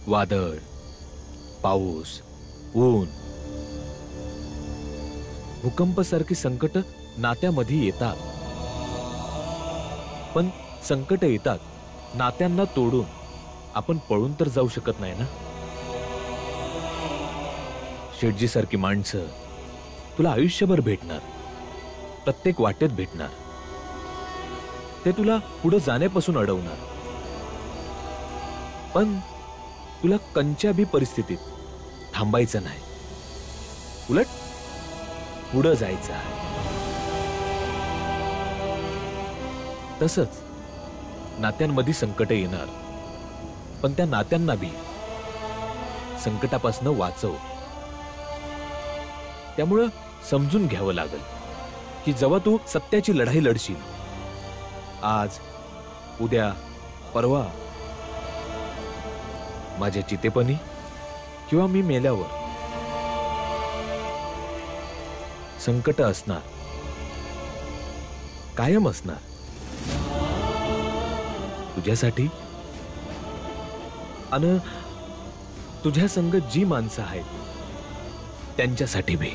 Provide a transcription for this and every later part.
वादळ, पाऊस, ऊन, भूकंपासारखी संकट नात्यामध्ये येतात, पण संकट येतात नात्यांना तोडून आपण पळून तर जाऊ शकत नाही ना. शेठजी सारखी माणसं तुला आयुष्यभर भेटणार, प्रत्येक वाटेत भेटणार. ते तुला पुढे जाण्यापासून अडवणार, पण तुला कंच्या बी परिस्थितीत थांबायचं नाही, उलट पुढे जायचं आहे. तसंच नात्यांमध्ये संकट येणार, पण त्या नात्यांना बी संकटापासून वाचव. त्यामुळं समजून घ्यावं लागेल की जेव्हा तू सत्याची लढाई लढशील, आज, उद्या, परवा, माझ्या चितेपणी किंवा मी मेल्यावर, संकट असणार, कायम असणार. तुझ्यासाठी आणि तुझ्या संगत जी माणसं आहेत त्यांच्यासाठी भी.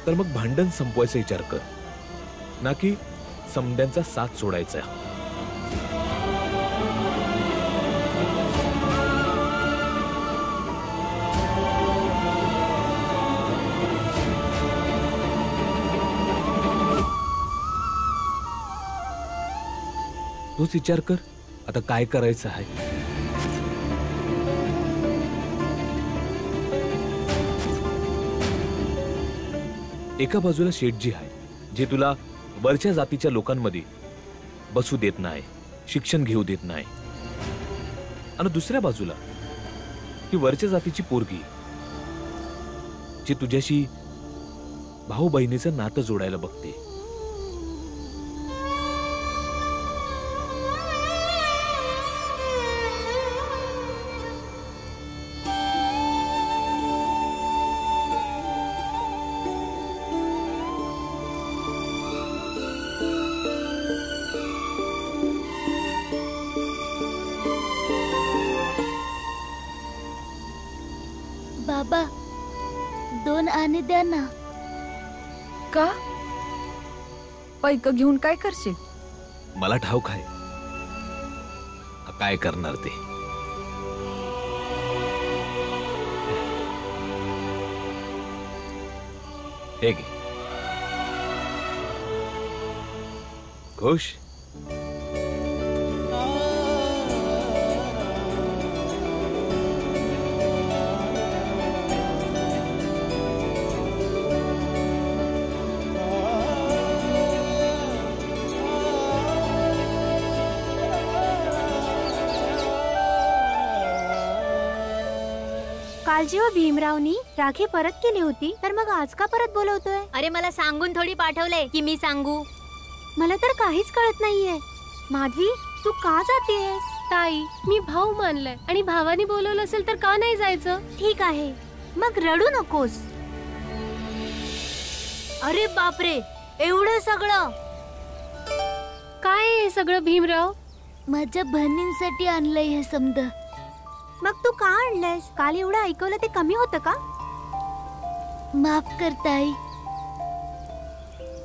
तर मग भांडण संपवायचा विचार कर, ना की समद्यांचा साथ सोडायचा. तूच विचार कर आता काय करायचं आहे. एका बाजूला शेठजी आहे जे तुला वरच्या जातीच्या लोकांमध्ये बसू देत नाही, शिक्षण घेऊ देत नाही, आणि दुसऱ्या बाजूला ही वरच्या जातीची पोरगी जी तुझ्याशी भाऊ बहिणीचं नातं जोडायला बघते. बाबा, 2 आणे द्या ना. का? पैक घेऊन काय करशील? मला ठाऊक आहे काय करणार ते. हे घे. खुश? काल जेव्हा भीमरावनी राखी परत केली होती तर मग आज का परत बोलवतोय? अरे मला सांगून थोडी पाठवलंय की मी सांगू. मला तर काहीच कळत नाहीये. माधवी, तू का जातेस? ताई, मी भाऊ मानलाय आणि भावानी बोलवलं असेल तर का नाही जायचं? ठीक आहे, मग रडू नकोस. अरे बापरे, एवढं सगळं काय हे सगळं भीमराव? माझ्या बहिणींसाठी आणलंय हे समद. मग तू का आणलंयस? काल एवढं ऐकवलं ते कमी होतं का? माफ कर ताई.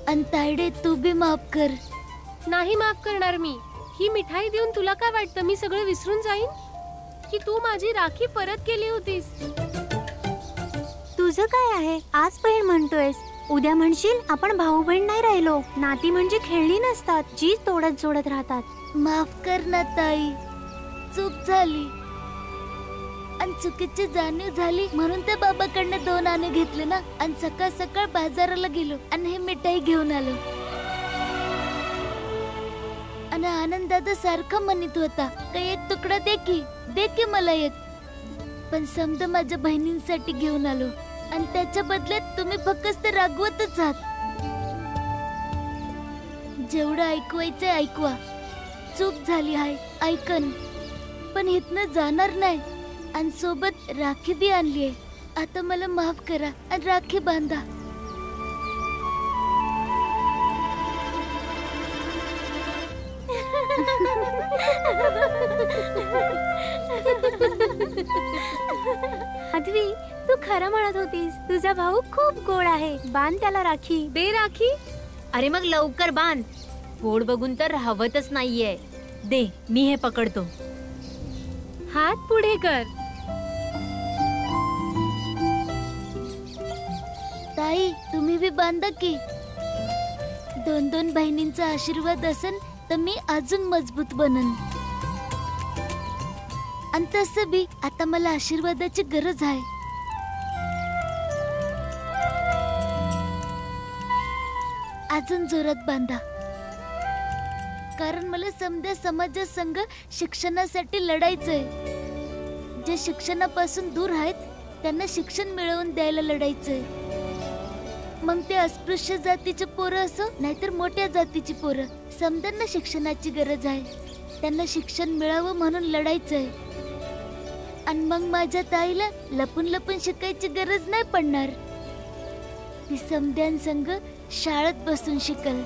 आणि तायडे, तू बी माफ कर. नाही माफ करणार मी. ही मिठाई देऊन तुला काय वाटतं मी सगळं विसरून जाईन? की तू माझी राखी परत केली होतीस. तुझं काय आहे? आज बहीण म्हणतोयस, उद्या म्हणशील आपण भाऊ बहीण नाही राहिलो. नाती म्हणजे खेळली नसतात, जी तोडत जोडत राहतात. माफ कर ना ताई, चूक झाली आणि चुकीची जाणीव झाली म्हणून त्या बाबाकडनं 2 आणे घेतले ना. आणि सकाळ सकाळ बाजाराला गेलो आणि हे मिठाई घेऊन आलो. आणि आनंद दादा सारखा म्हणत होता काही एक तुकडा दे की मला एक. पण समजा माझ्या बहिणींसाठी घेऊन आलो आणि त्याच्या बदल्यात तुम्ही फक्त रागवतच आहात. जेवढं ऐकवायचंय ऐकवा. चूक झाली आहे, ऐकन, पण इथनं जाणार नाही. आणि सोबत राखी बी आणलीये. आता मला माफ करा आणि राखी बांधा. माधवी, तू खरं म्हणत होतीस, तुझा भाऊ खूप गोड आहे. बांध त्याला राखी. दे राखी. अरे मग लवकर बांध. गोड बघून तर राहवतच नाहीये. दे, मी हे पकडतो. हात पुढे कर. ताई, तुम्ही बी बांधा की. 2 बहिणींचा आशीर्वाद असन तर मी अजून मजबूत बनन. आणि तसं बी आता मला आशीर्वादाची गरज आहे. अजून जोरात बांधा, कारण मला समजा समाजासंग शिक्षणासाठी लढायचंय. जे शिक्षणापासून दूर आहेत त्यांना शिक्षण मिळवून द्यायला लढायचंय. मग ते अस्पृश्य जातीचे पोरं असो नाहीतर मोठ्या जातीची पोरं, समजांना शिक्षणाची गरज आहे. त्यांना शिक्षण मिळावं म्हणून लढायचंय. आणि मग माझ्या ताईला लपून लपून शिकायची गरज नाही पडणार. ती समद्यांसंग शाळेत बसून शिकल.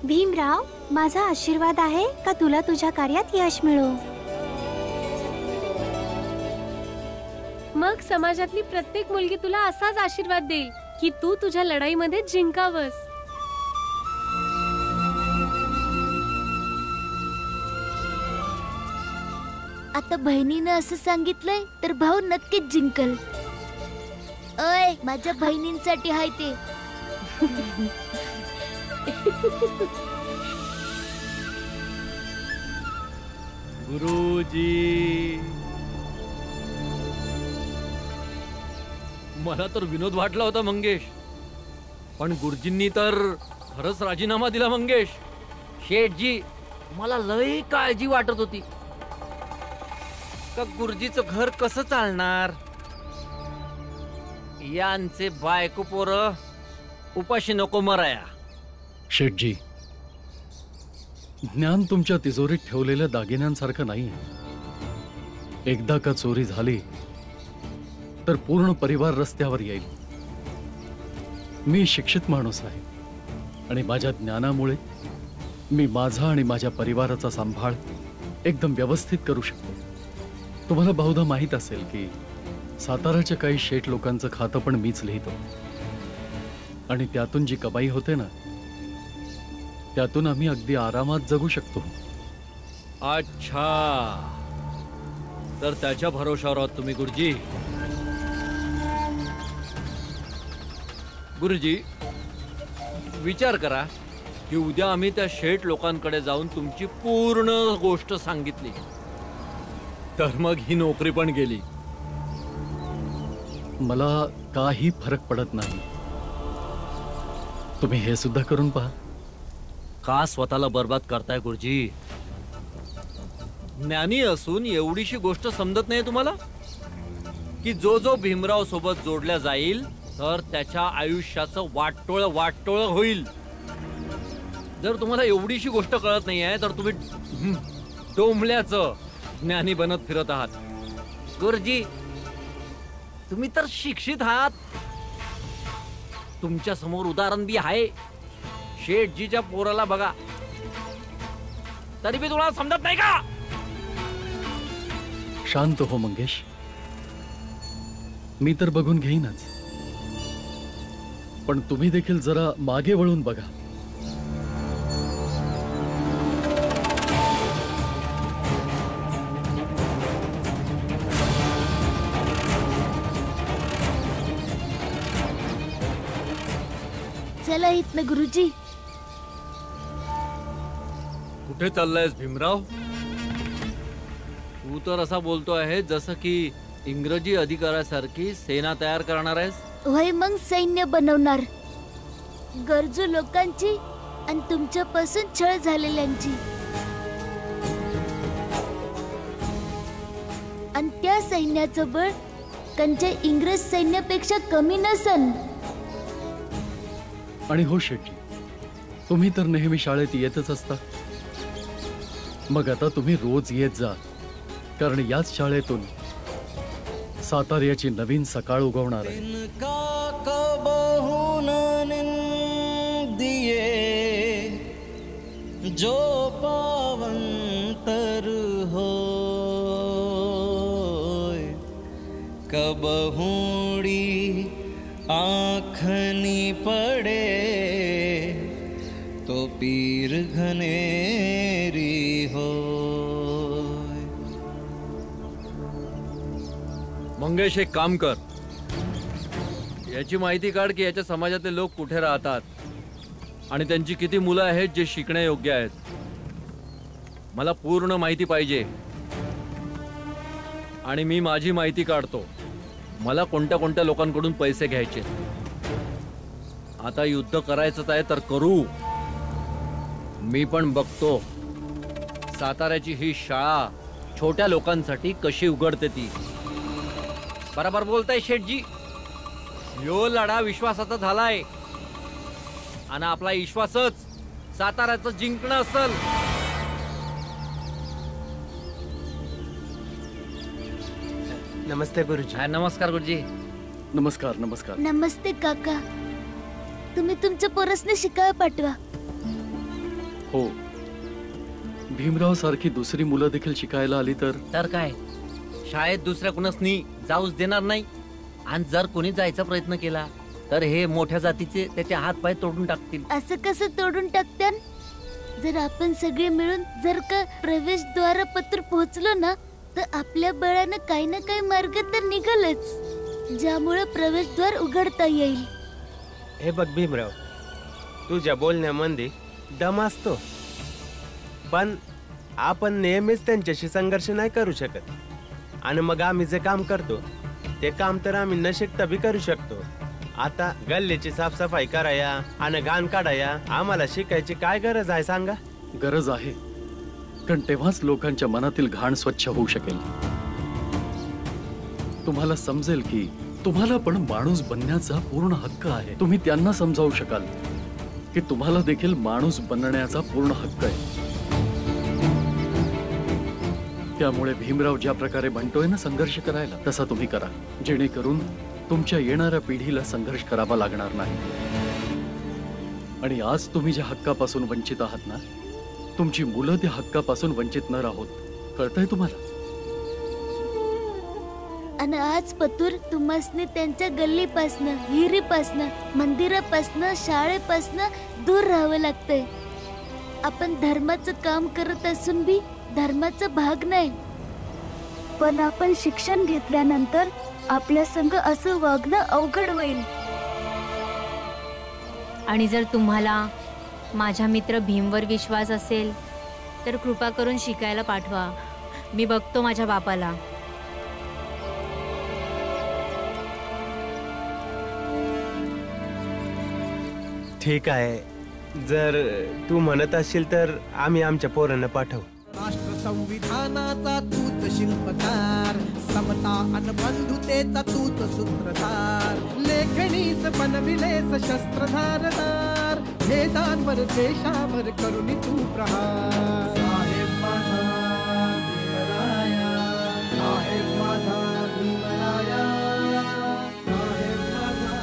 भीमराव, माझा आशीर्वाद आहे का तुला तुझ्या कार्यात यश मिळो. मग समाजातली प्रत्येक मुलगी तुला असाच आशीर्वाद देईल की तू तुझ्या लढाईमध्ये जिंकावस. आता बहिणीनं असं सांगितलंय तर भाऊ नक्कीच जिंकल. अय, माझ्या बहिणींसाठी हाय ते. गुरुजी, मला तर विनोद वाटला होता मंगेश, पण गुरुजींनी तर खरंच राजीनामा दिला. मंगेश शेठजी, मला लई काळजी वाटत होती का गुरुजीचं घर कसं चालणार. यांचे बायको पोरं उपाशी नको मराया. शेठजी, ज्ञान तुमच्या तिजोरीत ठेवलेल्या दागिन्यांसारखं नाही. एकदा का चोरी झाली तर पूर्ण परिवार रस्त्यावर येईल. मी शिक्षित माणूस आहे आणि माझ्या ज्ञानामुळे मी माझा आणि माझ्या परिवाराचा सांभाळ एकदम व्यवस्थित करू शकतो. तुम्हाला बहुधा माहीत असेल की साताराच्या काही शेठ लोकांचं खातं पण मीच लिहितो आणि त्यातून जी कमाई होते ना, त्यातून आम्ही अगदी आरामात जगू शकतो. अच्छा, तर त्याच्या भरोशावर आहात तुम्ही गुरुजी. गुरुजी, विचार करा की उद्या आम्ही त्या शेठ लोकांकडे जाऊन तुमची पूर्ण गोष्ट सांगितली तर मग ही नोकरी पण गेली. मला काही फरक पडत नाही. तुम्ही हे सुद्धा करून पहा. का स्वतःला बर्बाद करताय गुरुजी? ज्ञानी असून एवढीशी गोष्ट समजत नाही तुम्हाला की जो जो भीमराव सोबत जोडल्या जाईल तर त्याच्या आयुष्याचं वाटोळ होईल. जर तुम्हाला एवढीशी गोष्ट कळत नाही आहे तर तुम्ही डोंबल्याचं ज्ञानी बनत फिरत आहात. गुरुजी, तुम्ही तर शिक्षित आहात. तुमच्या समोर उदाहरण बी आहे. शेठजीच्या पोराला बघा, तरी बी तुम्हाला समजत नाही का? शांत हो मंगेश, मी तर बघून घेईनच, पण तुम्ही देखील जरा मागे वळून बघा. चला इथनं गुरुजी. कुठे चाललायस भीमराव? तू तर असा बोलतो आहे जसं की इंग्रजी अधिकाऱ्यासारखी सेना तयार करणार आहेस. वय मग सैन्य बनवणार, गरजू लोकांची आणि तुमच्यापासून छळ झालेल्यांची. आणि त्या सैन्याचं बळ कंच्या इंग्रज सैन्यापेक्षा कमी नसन. आणि हो शेठजी, तुम्ही तर नेहमी शाळेत येतच असता. मग आता तुम्ही रोज येत जा, कारण याच शाळेतून सातार्याची नवीन सकाळ उगवणार आहे. जो पावन तर होय कब हूड़ी आँखनी पड़े तो पीर घनेरी हो। मंगेश, एक काम कर, याची माहिती काढ की याच्या समाजातले लोक कुठे राहतात आणि त्यांची किती मुलं आहेत जे शिकण्यायोग्य आहेत. मला पूर्ण माहिती पाहिजे आणि मी माझी माहिती काढतो. मला कोणत्या कोणत्या लोकांकडून पैसे घ्यायचे. आता युद्ध करायचंच आहे तर करू. मी पण बघतो साताऱ्याची ही शाळा छोट्या लोकांसाठी कशी उघडते ती. बरोबर बोलताय शेठजी. यो लढा विश्वासाचा झालाय आणि आपला विश्वासच साताऱ्याचं जिंकणं असल. नमस्ते गुरुजी. नमस्कार गुरुजी. नमस्कार नमस्कार. नमस्ते काका. तुम्ही तुमच्या पोरसने शिकायला पाठवा. हो, भीमराव सारखी दुसरी मुलं देखील शिकायला आली तर काय शाळेत दुसऱ्या कुणासनी जाऊच देणार नाही. आणि जर कोणी जायचा प्रयत्न केला तर हे मोठ्या जातीचे त्याचे हात पाय तोडून टाकतील. असं कसं तोडून टाकत्यान? जर आपण सगळे मिळून जर का प्रवेशद्वारापत्र पोहोचलो ना तर आपल्या बळानं काही ना काही मार्ग तर निघालच, ज्यामुळे प्रवेशद्वार उघडता येईल. हे बघ भीमराव, तुझ्या बोलण्यामध्ये दम असतो, पण आपण नेहमीच त्यांच्याशी संघर्ष नाही करू शकत. आणि मग आम्ही जे काम करतो ते काम तर आम्ही न शिकता बी करू शकतो. आता गल्लीची साफसफाई कराया आणि घाण काढाया आम्हाला शिकायची काय गरज आहे सांगा? गरज आहे, कारण तेव्हाच लोकांच्या मनातील घाण स्वच्छ होऊ शकेल. तुम्हाला समजेल की तुम्हाला पण माणूस बनण्याचा पूर्ण हक्क आहे. तुम्ही त्यांना समजावू शकाल की तुम्हाला देखील माणूस बनण्याचा पूर्ण हक्क आहे. त्यामुळे भीमराव ज्या प्रकारे म्हणतोय ना संघर्ष करायला, तसा तुम्ही करा, जेणेकरून तुमच्या येणाऱ्या पिढीला संघर्ष करावा लागणार नाही. आणि आज तुम्ही ज्या हक्कापासून वंचित आहात ना, तुमची मुलं त्या हक्कापासून वंचित न राहोत. कळतंय तुम्हाला? आणि आज पतूर तुम्हासनी त्यांच्या गल्लीपासनं, हिरीपासनं, मंदिरापासनं, शाळेपासनं दूर राहावं लागतंय. आपण धर्माचं काम करत असून बी धर्माचा भाग नाही, पण आपण शिक्षण घेतल्यानंतर आपल्या संग असं वागणं अवघड होईल. आणि जर तुम्हाला माझ्या मित्र भीमवर विश्वास असेल तर कृपा करून शिकायला पाठवा. मी बघतो माझ्या बापाला. ठीक आहे, जर तू म्हणत असशील तर आम्ही आमच्या पोरांना पाठवू. राष्ट्र संविधानाचा तूच शिल्पकार, समता अन बंधुतेचा तूच सूत्रधार, लेखणीस बनविलेस शस्त्रधारदार, भेदांवर देशावर करुणी तू प्रहार. साहेब माझा भीमराया, साहेब माझा भीमराया, साहेब माझा.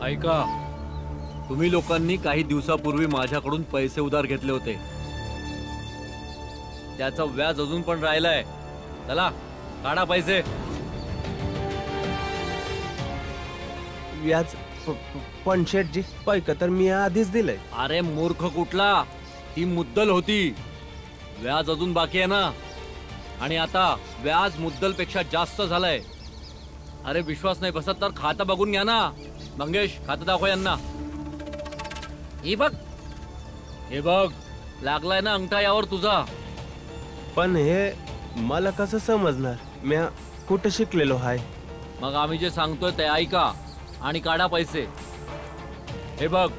ऐका, तुम्ही लोकांनी काही दिवसापूर्वी माझ्याकडून पैसे उधार घेतले होते, त्याचं व्याज अजून पण राहिलंय. चला काढा पैसे. व्याज पण शेठजी, पैक तर मी आधीच दिलंय. अरे मूर्ख कुठला, ती मुद्दल होती, व्याज अजून बाकी आहे ना. आणि आता व्याज मुद्दल पेक्षा जास्त झालंय. अरे विश्वास नाही बसत तर खातं बघून घ्या ना. मंगेश, खातं दाखव यांना. हे बघ, हे बघ, लागलाय ना अंगठा यावर तुझा. पण हे मला कसं समजणार? मी कुठं शिकलेलो आहे? मग आम्ही जे सांगतोय ते ऐका आणि काढा पैसे. हे बघ,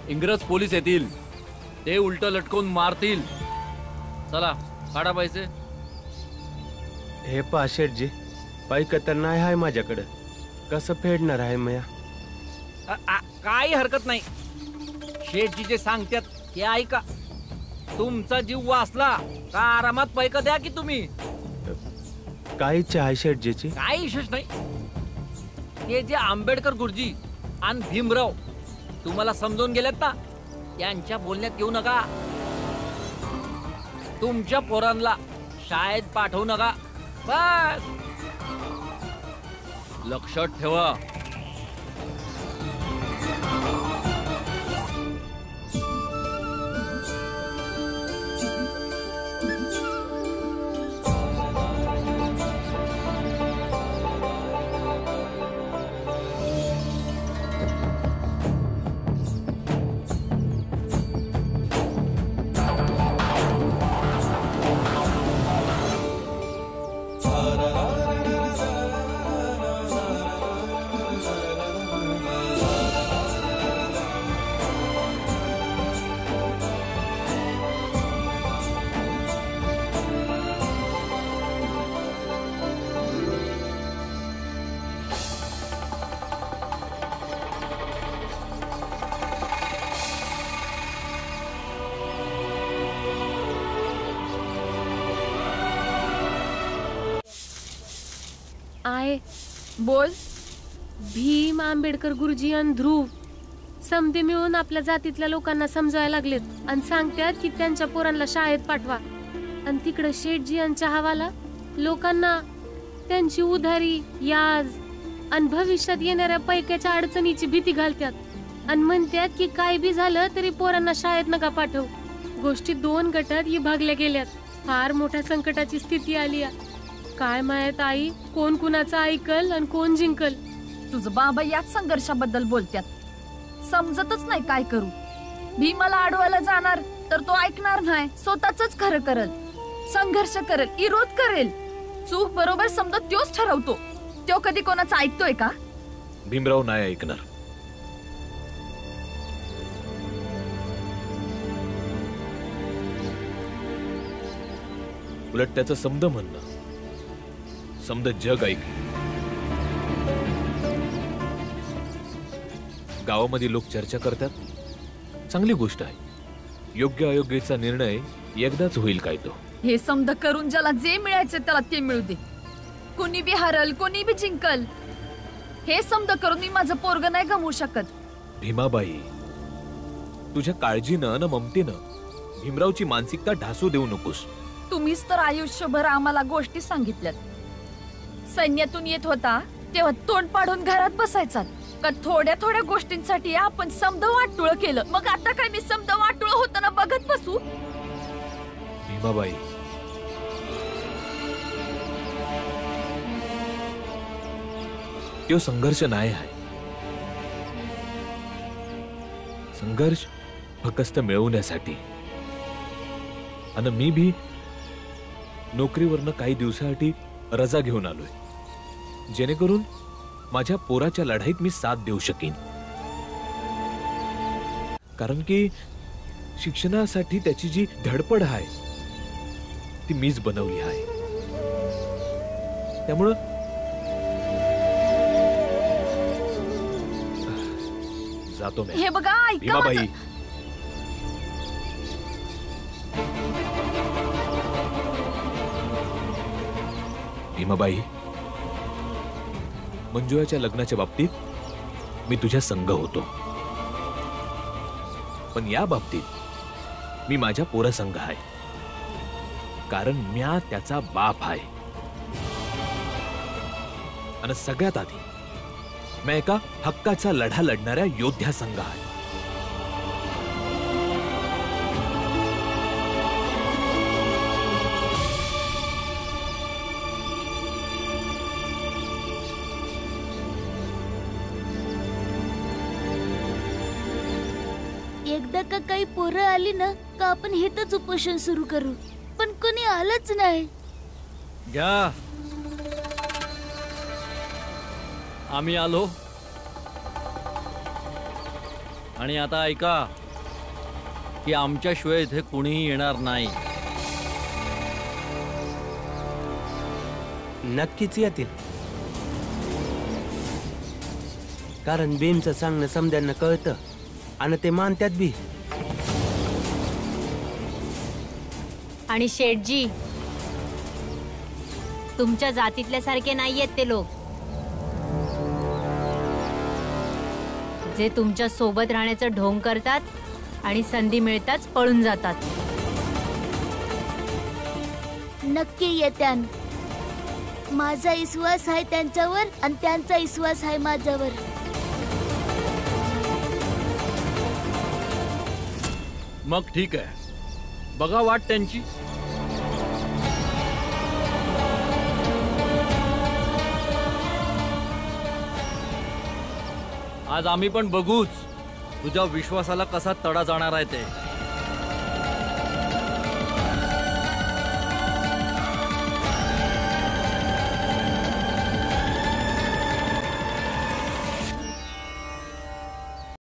इंग्रज पोलीस येतील, ते उलट लटकवून मारतील. चला काढा पैसे. हे पहा शेठजी, पैक तर नाही आहे माझ्याकडे, कसं फेडणार आहे मया? काही हरकत नाही, शेठजी जे सांगतात ते ऐका. तुमचा जीव वाचला का आरामात पैका द्या की तुम्ही. काय इच्छा आहे शेठजीची? काही विशेष नाही. ते जे आंबेडकर गुरुजी आणि भीमराव तुम्हाला समजून गेलेत ना, यांच्या बोलण्यात येऊ नका. तुमच्या पोरांना शाळेत पाठवू नका. बस लक्षात ठेवा. आय बोल. भीम, आंबेडकर गुरुजी आणि ध्रुव समधी मिळून आपल्या जातीतल्या लोकांना समजायला लागलेत आणि सांगतात की त्यांच्या पोरांना शाळेत पाठवा. आणि तिकडे शेठजी यांच्या हवाला लोकांना त्यांची उधारी, याज आणि भविष्यात येणाऱ्या पैक्याच्या अडचणीची भीती घालतात आणि म्हणतात की काय बी झालं तरी पोरांना शाळेत नका पाठव. गोष्टी 2 गटात विभागल्या गेल्यात. फार मोठ्या संकटाची स्थिती आली आहे. काय माहित आई, कोण कुणाचं ऐकल आणि कोण जिंकल. तुझं बाबा याच संघर्षाबद्दल बोलतात. समजतच नाही काय करू. भीमाला अडवायला जाणार तर तो ऐकणार नाही, स्वतःच खरं करल, संघर्ष करेल, विरोध करेल. चूक बरोबर समजत तोच ठरवतो. तो कधी कोणाचं ऐकतोय का? भीमराव नाही ऐकणार. उलट त्याचं समद म्हणणं समद जग ऐकलं. गावामध्ये लोक चर्चा करतात, चांगली गोष्ट आहे. योग्य अयोग्याचा निर्णय एकदाच होईल काय तो. हे समद करून ज्याला जे मिळायचे त्याला ते मिळू दे. कोणी बी हरल, कोणी बी जिंकल. हे समद करून मी माझं पोरग नाही गमवू शकत. भीमाबाई, तुझ्या काळजीनं न ममतेनं भीमरावची मानसिकता ढासू देऊ नकोस. तुम्हीच तर आयुष्यभर आम्हाला गोष्टी सांगितल्यात. सैन्यातून येत होता तेव्हा तोंड पाडून घरात बसायचा का थोड्या थोड्या गोष्टींसाठी आपण समद वाटुळ केलं. मग आता काय मी समद वाटुळ होताना बघत बसू? भीमाबाई, तो संघर्ष नाही आहे. संघर्ष फक्त मिळवण्यासाठी. आणि मी भी नोकरीवरनं काही दिवसासाठी रजा घेऊन आलोय, जेणेकरून माझ्या पोराच्या लढाईत मी साथ देऊ शकेन. कारण की शिक्षणासाठी त्याची जी धडपड आहे ती मीच बनवली आहे. त्यामुळं जातो मी. हे बघा, ऐका भीमाबाई, माझं. भीमाबाई, मंजुळाच्या लग्नाच्या बाबतीत मी तुझ्या संग होतो, पण या बाबतीत मी माझ्या पोरासंग आहे. कारण म्या त्याचा बाप आहे. आणि सगळ्यात आधी मी एका हक्काचा लढा लढणाऱ्या योद्ध्या संघ आहे. एकदा का काही पोरं आली ना का आपण हेच उपोषण सुरू करू, पण कोणी आलंच नाही. घ्या, आम्ही आलो. आणि आता ऐका की आमच्याशिवाय इथे कुणीही येणार नाही. नक्कीच येतील. कारण भीमचं सांगणं समद्यांना कळतं आणि ते मानतात बी. आणि शेठजी, तुमच्या जातीतल्या सारखे नाहीयेत ते लोक, जे तुमच्या सोबत राहण्याचं ढोंग करतात आणि संधी मिळताच पळून जातात. नक्की येत्यान. माझा विश्वास आहे त्यांच्यावर आणि त्यांचा विश्वास आहे माझ्यावर. मग ठीक आहे, बघा वाट त्यांची. आज आम्ही पण बघूच तुझ्या विश्वासाला कसा तडा जाणार आहे ते.